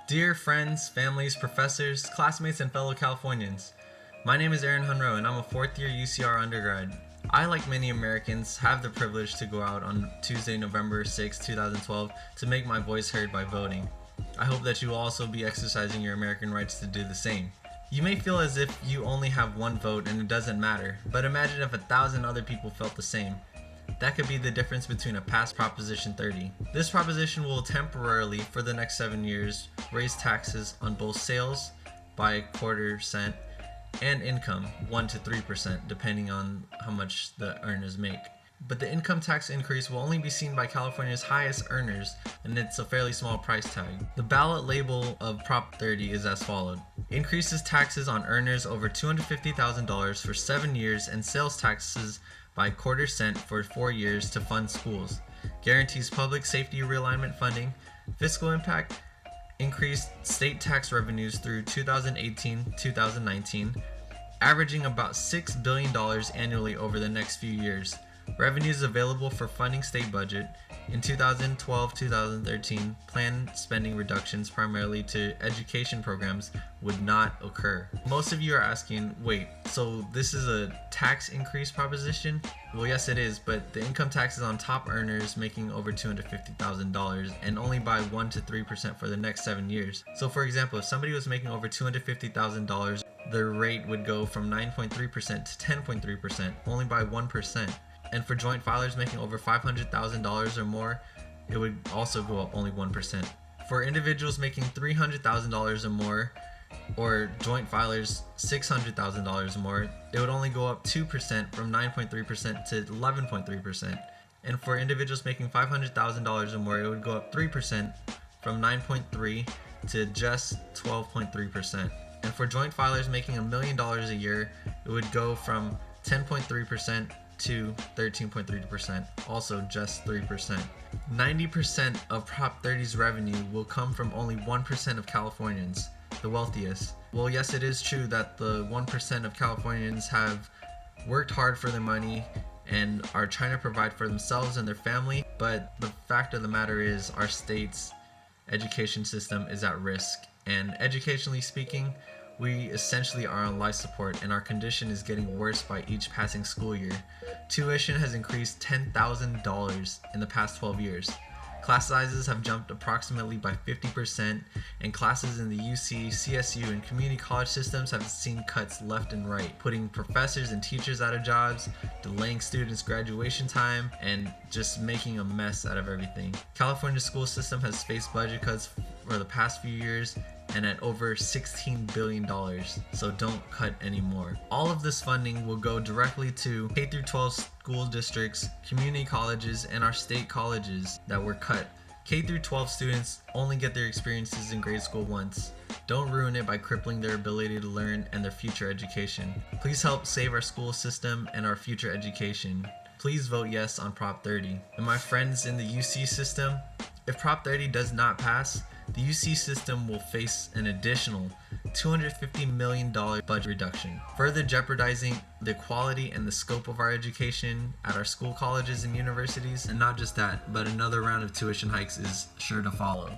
Dear friends, families, professors, classmates, and fellow Californians, my name is Aaron Hunro and I'm a fourth year UCR undergrad. I, like many Americans, have the privilege to go out on Tuesday, November 6, 2012 to make my voice heard by voting. I hope that you will also be exercising your American rights to do the same. You may feel as if you only have one vote and it doesn't matter, but imagine if 1,000 other people felt the same. That could be the difference between a past Proposition 30. This proposition will temporarily, for the next 7 years, raise taxes on both sales by 1/4% and income 1 to 3%, depending on how much the earners make. But the income tax increase will only be seen by California's highest earners, and it's a fairly small price tag. The ballot label of Prop 30 is as followed. Increases taxes on earners over $250,000 for 7 years and sales taxes by 1/4% for 4 years to fund schools. Guarantees public safety realignment funding. Fiscal impact: increased state tax revenues through 2018-2019, averaging about $6 billion annually over the next few years. Revenues available for funding state budget. In 2012-2013, planned spending reductions primarily to education programs would not occur. Most of you are asking, wait, so this is a tax increase proposition? Well, yes it is, but the income tax is on top earners making over $250,000 and only by 1 to 3% for the next 7 years. So for example, if somebody was making over $250,000, their rate would go from 9.3% to 10.3%, only by 1%. And for joint filers making over $500,000 or more, it would also go up only 1%. For individuals making $300,000 or more, or joint filers $600,000 or more, it would only go up 2% from 9.3% to 11.3%. And for individuals making $500,000 or more, it would go up 3% from 9.3% to just 12.3%. And for joint filers making $1 million a year, it would go from 10.3% to 13.3%, also just 3%. 90% of Prop 30's revenue will come from only 1% of Californians, the wealthiest. Well, yes, it is true that the 1% of Californians have worked hard for their money and are trying to provide for themselves and their family, but the fact of the matter is our state's education system is at risk, and educationally speaking, we essentially are on life support and our condition is getting worse by each passing school year. Tuition has increased $10,000 in the past 12 years. Class sizes have jumped approximately by 50%, and classes in the UC, CSU, and community college systems have seen cuts left and right, putting professors and teachers out of jobs, delaying students' graduation time, and just making a mess out of everything. California's school system has faced budget cuts for the past few years and at over $16 billion, so don't cut anymore. All of this funding will go directly to K-12 school districts, community colleges, and our state colleges that were cut. K-12 students only get their experiences in grade school once. Don't ruin it by crippling their ability to learn and their future education. Please help save our school system and our future education. Please vote yes on Prop 30. And my friends in the UC system, if Prop 30 does not pass, the UC system will face an additional $250 million budget reduction, further jeopardizing the quality and the scope of our education at our school colleges and universities. And not just that, but another round of tuition hikes is sure to follow.